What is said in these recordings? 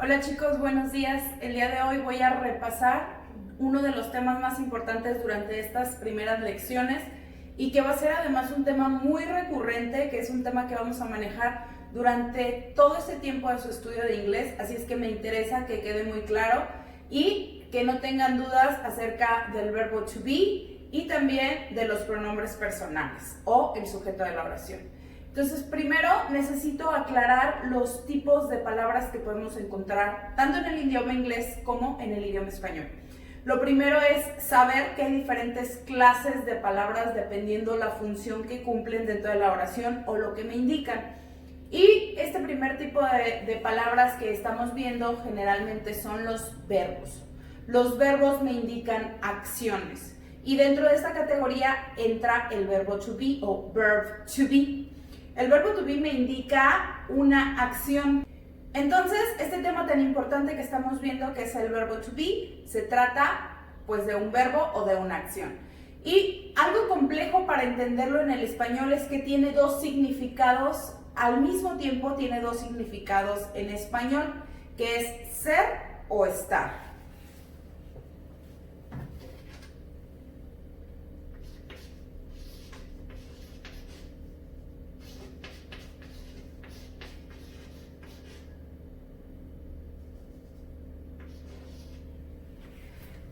Hola chicos, buenos días. El día de hoy voy a repasar uno de los temas más importantes durante estas primeras lecciones y que va a ser además un tema muy recurrente, que es un tema que vamos a manejar durante todo este tiempo de su estudio de inglés, así es que me interesa que quede muy claro y que no tengan dudas acerca del verbo to be y también de los pronombres personales o el sujeto de la oración. Entonces, primero necesito aclarar los tipos de palabras que podemos encontrar tanto en el idioma inglés como en el idioma español. Lo primero es saber que hay diferentes clases de palabras dependiendo la función que cumplen dentro de la oración o lo que me indican. Y este primer tipo de palabras que estamos viendo generalmente son los verbos. Los verbos me indican acciones. Y dentro de esta categoría entra el verbo to be o verb to be. El verbo to be me indica una acción. Entonces, este tema tan importante que estamos viendo, que es el verbo to be, se trata pues de un verbo o de una acción. Y algo complejo para entenderlo en el español es que tiene dos significados, al mismo tiempo tiene dos significados en español, que es ser o estar.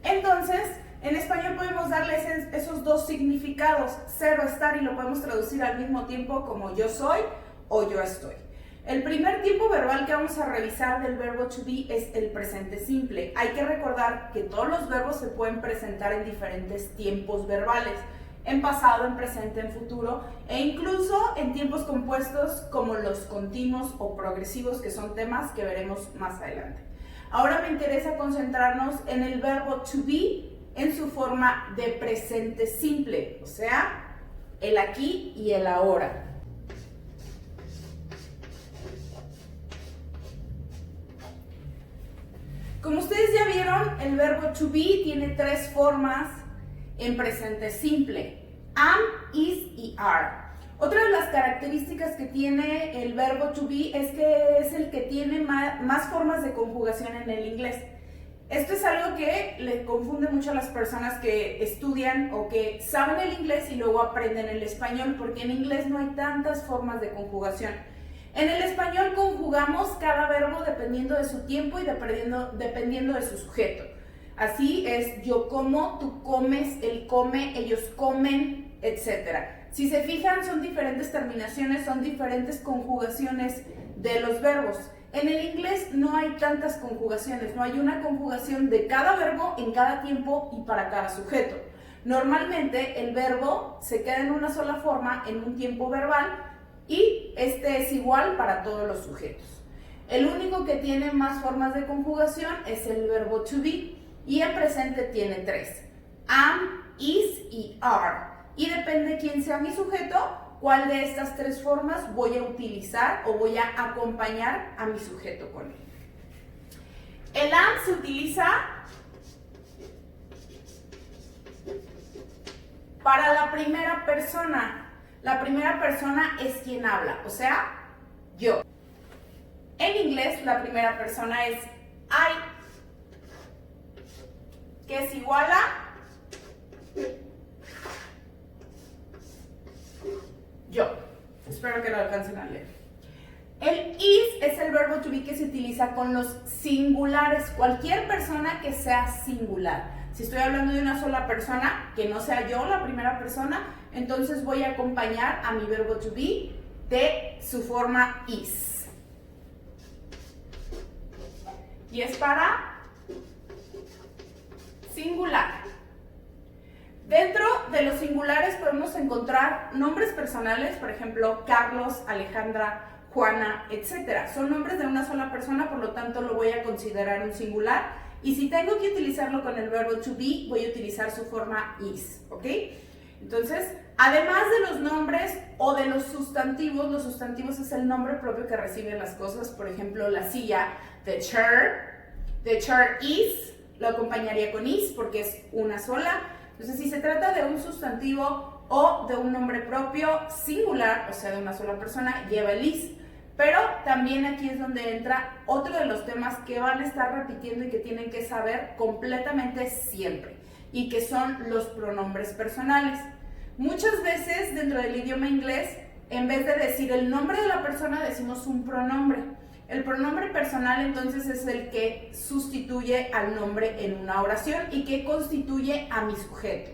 Entonces, en español podemos darle esos dos significados, ser o estar, y lo podemos traducir al mismo tiempo como yo soy o yo estoy. El primer tipo verbal que vamos a revisar del verbo to be es el presente simple. Hay que recordar que todos los verbos se pueden presentar en diferentes tiempos verbales, en pasado, en presente, en futuro e incluso en tiempos compuestos como los continuos o progresivos, que son temas que veremos más adelante. Ahora me interesa concentrarnos en el verbo to be en su forma de presente simple, o sea, el aquí y el ahora. Como ustedes ya vieron, el verbo to be tiene tres formas en presente simple: am, is y are. Otra de las características que tiene el verbo to be es que es el que tiene más formas de conjugación en el inglés. Esto es algo que le confunde mucho a las personas que estudian o que saben el inglés y luego aprenden el español, porque en inglés no hay tantas formas de conjugación. En el español conjugamos cada verbo dependiendo de su tiempo y dependiendo de su sujeto. Así es: yo como, tú comes, él come, ellos comen, etc. Si se fijan, son diferentes terminaciones, son diferentes conjugaciones de los verbos. En el inglés no hay tantas conjugaciones, no hay una conjugación de cada verbo en cada tiempo y para cada sujeto. Normalmente el verbo se queda en una sola forma en un tiempo verbal y este es igual para todos los sujetos. El único que tiene más formas de conjugación es el verbo to be, y el presente tiene tres: am, is y are. Y depende quién sea mi sujeto, cuál de estas tres formas voy a utilizar o voy a acompañar a mi sujeto con él. El am se utiliza para la primera persona. La primera persona es quien habla, o sea, yo. En inglés, la primera persona es I, que es igual a yo. Espero que lo alcancen a leer. El is es el verbo to be que se utiliza con los singulares, cualquier persona que sea singular. Si estoy hablando de una sola persona, que no sea yo la primera persona, entonces voy a acompañar a mi verbo to be de su forma is. Y es para singular. Dentro de los singulares podemos encontrar nombres personales, por ejemplo, Carlos, Alejandra, Juana, etc. Son nombres de una sola persona, por lo tanto lo voy a considerar un singular. Y si tengo que utilizarlo con el verbo to be, voy a utilizar su forma is, ¿ok? Entonces, además de los nombres o de los sustantivos es el nombre propio que reciben las cosas. Por ejemplo, la silla, the chair is, lo acompañaría con is porque es una sola. Entonces, si se trata de un sustantivo o de un nombre propio singular, o sea, de una sola persona, lleva el is. Pero también aquí es donde entra otro de los temas que van a estar repitiendo y que tienen que saber completamente siempre, y que son los pronombres personales. Muchas veces dentro del idioma inglés, en vez de decir el nombre de la persona, decimos un pronombre. El pronombre personal entonces es el que sustituye al nombre en una oración y que constituye a mi sujeto.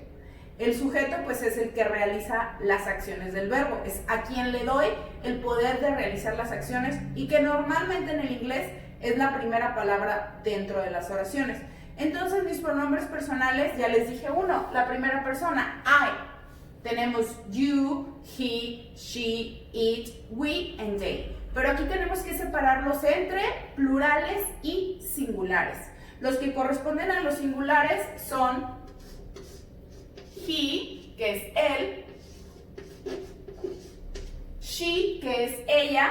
El sujeto pues es el que realiza las acciones del verbo, es a quien le doy el poder de realizar las acciones y que normalmente en el inglés es la primera palabra dentro de las oraciones. Entonces mis pronombres personales, ya les dije uno, la primera persona, I. Tenemos you, he, she, it, we and they. Pero aquí tenemos que separarlos entre plurales y singulares. Los que corresponden a los singulares son he, que es él, she, que es ella,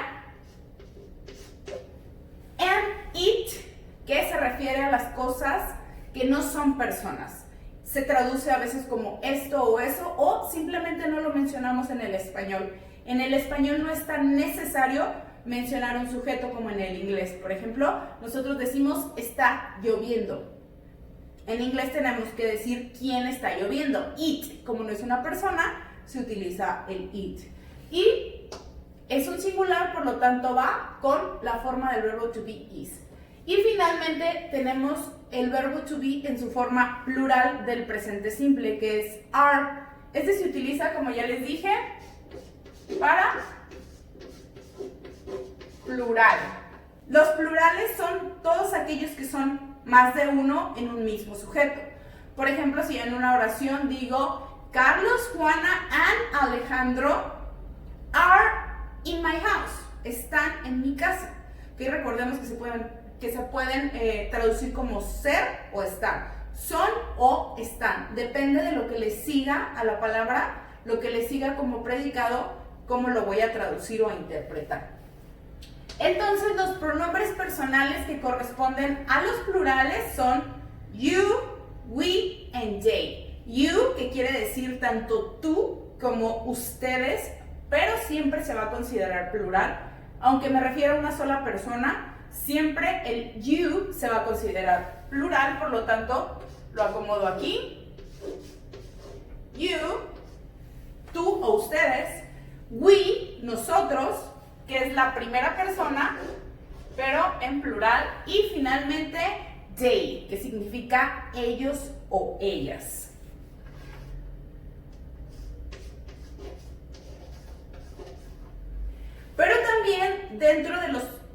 and it, que se refiere a las cosas que no son personas. Se traduce a veces como esto o eso, o simplemente no lo mencionamos en el español. En el español no es tan necesario mencionar un sujeto como en el inglés. Por ejemplo, nosotros decimos está lloviendo. En inglés tenemos que decir quién está lloviendo. It, como no es una persona, se utiliza el it. Y es un singular, por lo tanto va con la forma del verbo to be is. Y finalmente tenemos el verbo to be en su forma plural del presente simple, que es are. Este se utiliza, como ya les dije, para plural. Los plurales son todos aquellos que son más de uno en un mismo sujeto. Por ejemplo, si en una oración digo Carlos, Juana and Alejandro are in my house. Están en mi casa. Que recordemos que se pueden traducir como ser o estar. Son o están. Depende de lo que le siga a la palabra, lo que le siga como predicado, cómo lo voy a traducir o a interpretar. Entonces, los pronombres personales que corresponden a los plurales son you, we and they. You, que quiere decir tanto tú como ustedes, pero siempre se va a considerar plural. Aunque me refiero a una sola persona, siempre el you se va a considerar plural, por lo tanto, lo acomodo aquí. You, tú o ustedes. We, nosotros, que es la primera persona, pero en plural. Y finalmente, they, que significa ellos o ellas. Pero también dentro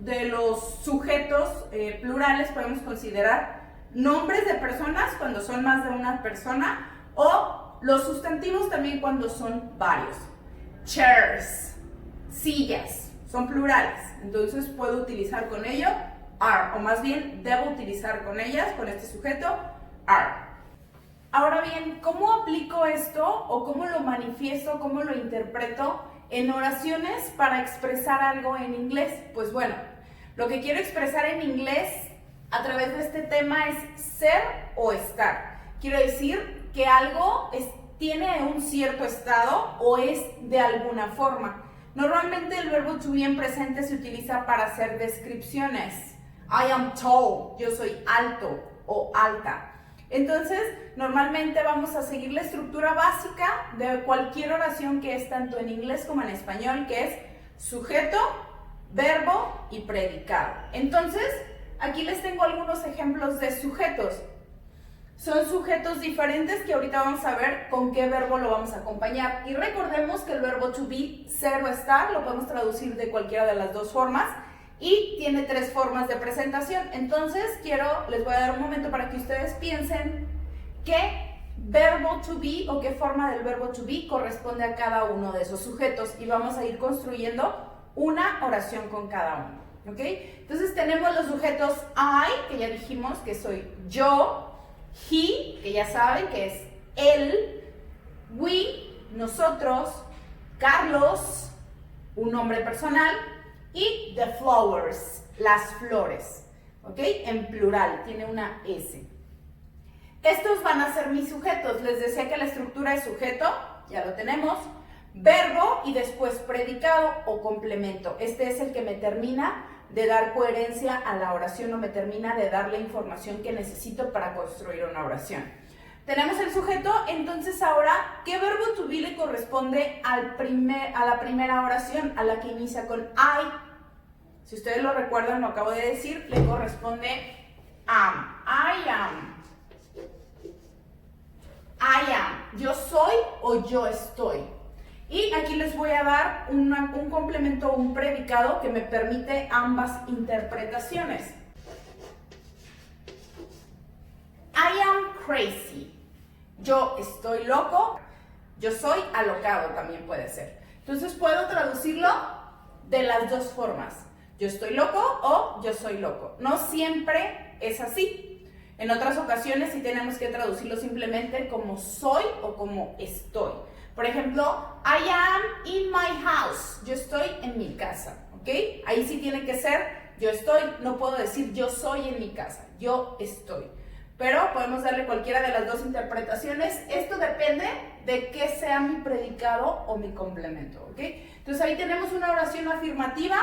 de los sujetos plurales podemos considerar nombres de personas cuando son más de una persona, o los sustantivos también cuando son varios. Chairs, sillas. Son plurales, entonces puedo utilizar con ello are, o más bien debo utilizar con ellas, con este sujeto, are. Ahora bien, ¿cómo aplico esto o cómo lo manifiesto, cómo lo interpreto en oraciones para expresar algo en inglés? Pues bueno, lo que quiero expresar en inglés a través de este tema es ser o estar. Quiero decir que algo tiene un cierto estado o es de alguna forma. Normalmente el verbo to be en presente se utiliza para hacer descripciones. I am tall, yo soy alto o alta. Entonces, normalmente vamos a seguir la estructura básica de cualquier oración que es tanto en inglés como en español, que es sujeto, verbo y predicado. Entonces, aquí les tengo algunos ejemplos de sujetos. Son sujetos diferentes que ahorita vamos a ver con qué verbo lo vamos a acompañar. Y recordemos que el verbo to be, ser o estar, lo podemos traducir de cualquiera de las dos formas y tiene tres formas de presentación. Entonces, les voy a dar un momento para que ustedes piensen qué verbo to be o qué forma del verbo to be corresponde a cada uno de esos sujetos y vamos a ir construyendo una oración con cada uno. ¿Ok? Entonces, tenemos los sujetos I, que ya dijimos que soy yo. He, que ya saben que es él. We, nosotros. Carlos, un nombre personal. Y the flowers, las flores. ¿Ok? En plural, tiene una S. Estos van a ser mis sujetos. Les decía que la estructura es sujeto, ya lo tenemos. verbo y después predicado o complemento. Este es el que me termina de dar coherencia a la oración o me termina de dar la información que necesito para construir una oración. Tenemos el sujeto, entonces ahora, ¿qué verbo to be le corresponde a la primera oración, a la que inicia con I? Si ustedes lo recuerdan, lo acabo de decir, le corresponde am. I am. I am. Yo soy o yo estoy. Y aquí les voy a dar un complemento, un predicado que me permite ambas interpretaciones. I am crazy. Yo estoy loco. Yo soy alocado también puede ser. Entonces puedo traducirlo de las dos formas. Yo estoy loco o yo soy loco. No siempre es así. En otras ocasiones sí tenemos que traducirlo simplemente como soy o como estoy. Por ejemplo, I am in my house. Yo estoy en mi casa, ¿ok? Ahí sí tiene que ser yo estoy. No puedo decir yo soy en mi casa. Yo estoy. Pero podemos darle cualquiera de las dos interpretaciones. Esto depende de qué sea mi predicado o mi complemento, ¿ok? Entonces ahí tenemos una oración afirmativa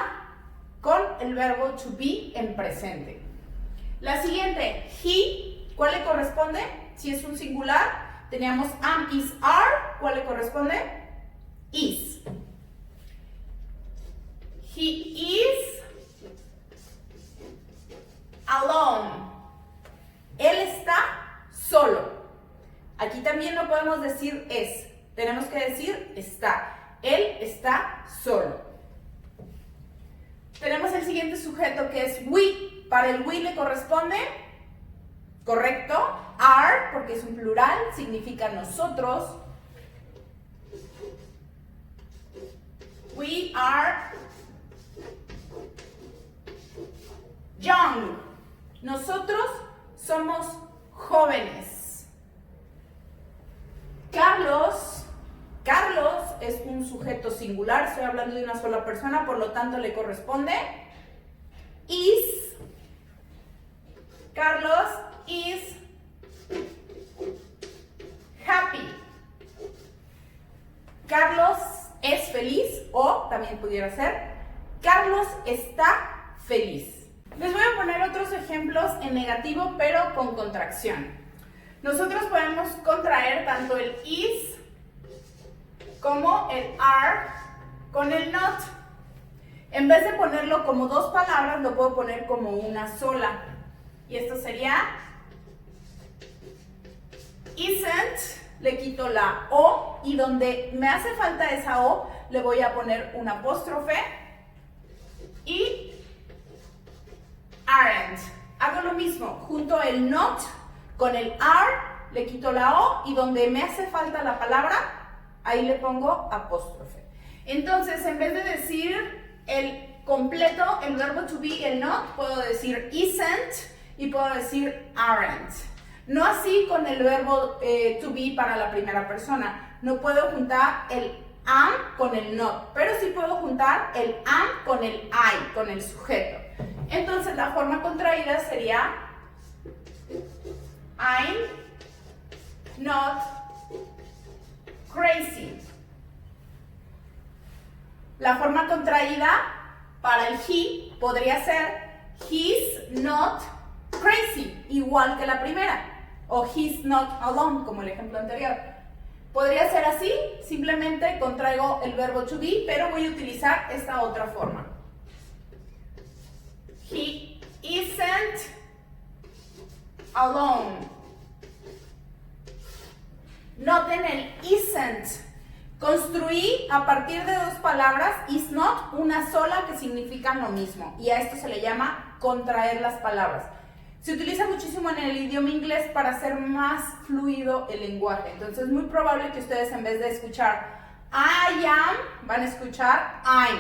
con el verbo to be en presente. La siguiente, he, ¿cuál le corresponde? Si es un singular, teníamos am, is, are, ¿cuál le corresponde? Is. He is alone. Él está solo. Aquí también no podemos decir es, tenemos que decir está. Él está solo. Tenemos el siguiente sujeto que es we. Para el we le corresponde, correcto, are, porque es un plural, significa nosotros. We are young. Nosotros somos jóvenes. Carlos es un sujeto singular, estoy hablando de una sola persona, por lo tanto le corresponde is. Carlos is happy. Carlos es feliz o también pudiera ser Carlos está feliz. Les voy a poner otros ejemplos en negativo pero con contracción. Nosotros podemos contraer tanto el is como el are con el not. En vez de ponerlo como dos palabras, lo puedo poner como una sola. Y esto sería isn't, le quito la O y donde me hace falta esa O le voy a poner un apóstrofe y aren't. Hago lo mismo, junto el not con el are, le quito la O y donde me hace falta la palabra, ahí le pongo apóstrofe. Entonces, en vez de decir el completo, el verbo to be y el not, puedo decir isn't y puedo decir aren't. No así con el verbo to be para la primera persona. No puedo juntar el am con el not, pero sí puedo juntar el am con el I, con el sujeto. Entonces la forma contraída sería I'm not crazy. La forma contraída para el he podría ser he's not crazy, igual que la primera, o he's not alone, como el ejemplo anterior. Podría ser así, simplemente contraigo el verbo to be, pero voy a utilizar esta otra forma. He isn't alone. Noten el isn't. Construí a partir de dos palabras, is not, una sola que significan lo mismo, y a esto se le llama contraer las palabras. Se utiliza muchísimo en el idioma inglés para hacer más fluido el lenguaje. Entonces es muy probable que ustedes en vez de escuchar I am, van a escuchar I'm.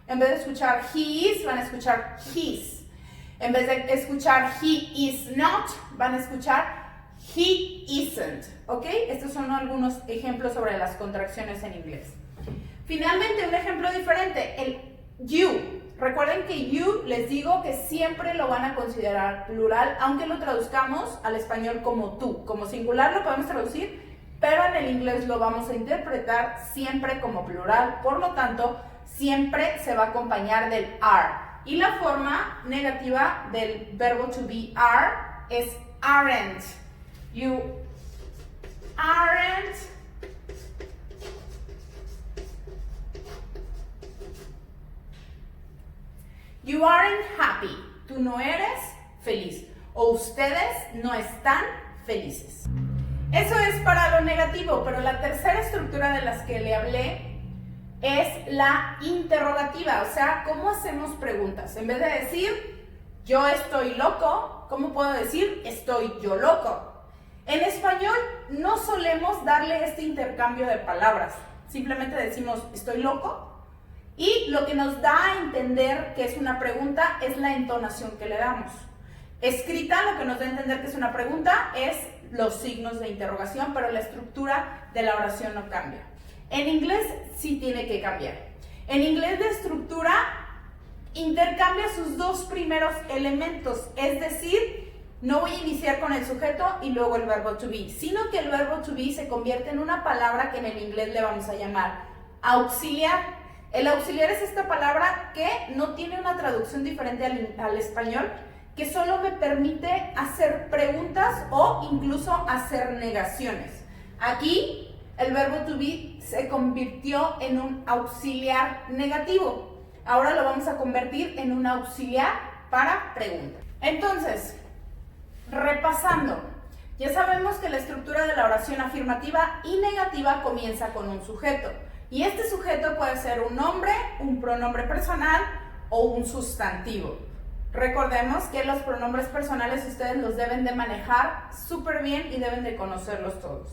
En vez de escuchar he is, van a escuchar his. En vez de escuchar he is not, van a escuchar he isn't. ¿Ok? Estos son algunos ejemplos sobre las contracciones en inglés. Finalmente, un ejemplo diferente, el you. Recuerden que you, les digo que siempre lo van a considerar plural, aunque lo traduzcamos al español como tú. Como singular lo podemos traducir, pero en el inglés lo vamos a interpretar siempre como plural, por lo tanto, siempre se va a acompañar del are. Y la forma negativa del verbo to be are es aren't. You aren't You aren't happy. Tú no eres feliz. O ustedes no están felices. Eso es para lo negativo, pero la tercera estructura de las que le hablé es la interrogativa, o sea, ¿cómo hacemos preguntas? En vez de decir, yo estoy loco, ¿cómo puedo decir, estoy yo loco? En español no solemos darle este intercambio de palabras, simplemente decimos, estoy loco, y lo que nos da a entender que es una pregunta es la entonación que le damos. Escrita, lo que nos da a entender que es una pregunta es los signos de interrogación, pero la estructura de la oración no cambia. En inglés sí tiene que cambiar. En inglés la estructura intercambia sus dos primeros elementos, es decir, no voy a iniciar con el sujeto y luego el verbo to be, sino que el verbo to be se convierte en una palabra que en el inglés le vamos a llamar auxiliar. El auxiliar es esta palabra que no tiene una traducción diferente al español, que solo me permite hacer preguntas o incluso hacer negaciones. Aquí el verbo to be se convirtió en un auxiliar negativo. Ahora lo vamos a convertir en un auxiliar para preguntas. Entonces, repasando, ya sabemos que la estructura de la oración afirmativa y negativa comienza con un sujeto. Y este sujeto puede ser un nombre, un pronombre personal o un sustantivo. Recordemos que los pronombres personales ustedes los deben de manejar súper bien y deben de conocerlos todos.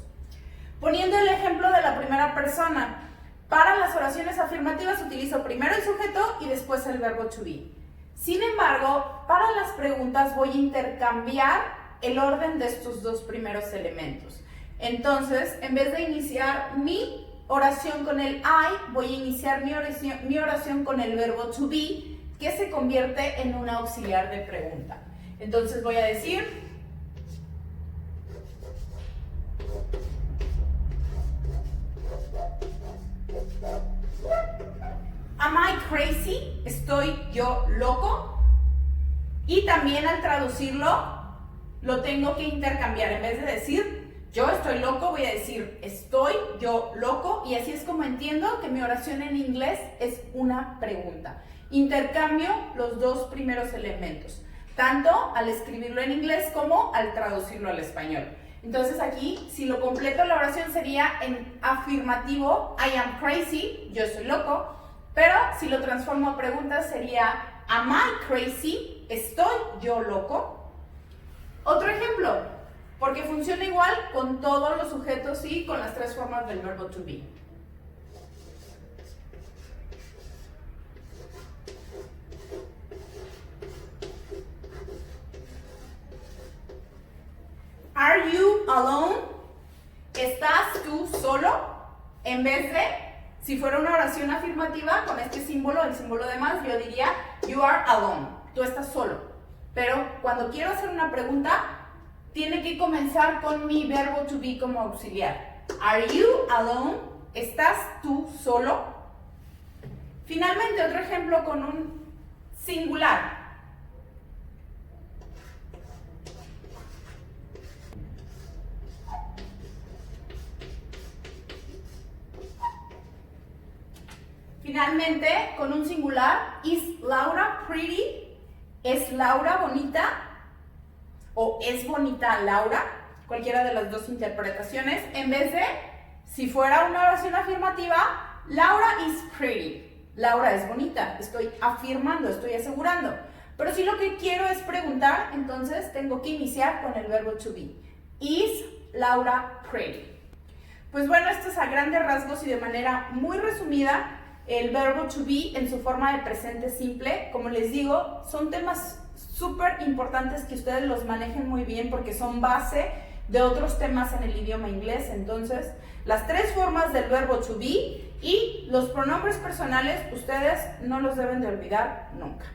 Poniendo el ejemplo de la primera persona, para las oraciones afirmativas utilizo primero el sujeto y después el verbo to be. Sin embargo, para las preguntas voy a intercambiar el orden de estos dos primeros elementos. Entonces, en vez de iniciar mi oración con el I, voy a iniciar mi oración con el verbo to be, que se convierte en un auxiliar de pregunta. Entonces voy a decir, am I crazy? ¿Estoy yo loco? Y también al traducirlo, lo tengo que intercambiar. En vez de decir, yo estoy loco, voy a decir, estoy yo loco, y así es como entiendo que mi oración en inglés es una pregunta. Intercambio los dos primeros elementos, tanto al escribirlo en inglés como al traducirlo al español. Entonces aquí, si lo completo, la oración sería en afirmativo, I am crazy, yo estoy loco, pero si lo transformo a pregunta sería, am I crazy? ¿Estoy yo loco? Otro ejemplo, porque funciona igual con todos los sujetos y con las tres formas del verbo to be. Are you alone? ¿Estás tú solo? En vez de, si fuera una oración afirmativa con este símbolo, el símbolo de más, yo diría you are alone. Tú estás solo. Pero cuando quiero hacer una pregunta, tiene que comenzar con mi verbo to be como auxiliar. Are you alone? ¿Estás tú solo? Finalmente, otro ejemplo con un singular. Finalmente, con un singular, is Laura pretty? ¿Es Laura bonita? ¿O es bonita Laura? Cualquiera de las dos interpretaciones. En vez de, si fuera una oración afirmativa, Laura is pretty. Laura es bonita. Estoy afirmando, estoy asegurando. Pero si lo que quiero es preguntar, entonces tengo que iniciar con el verbo to be. Is Laura pretty? Pues bueno, esto es a grandes rasgos y de manera muy resumida el verbo to be en su forma de presente simple. Como les digo, son temas súper importantes que ustedes los manejen muy bien porque son base de otros temas en el idioma inglés. Entonces, las tres formas del verbo to be y los pronombres personales, ustedes no los deben de olvidar nunca.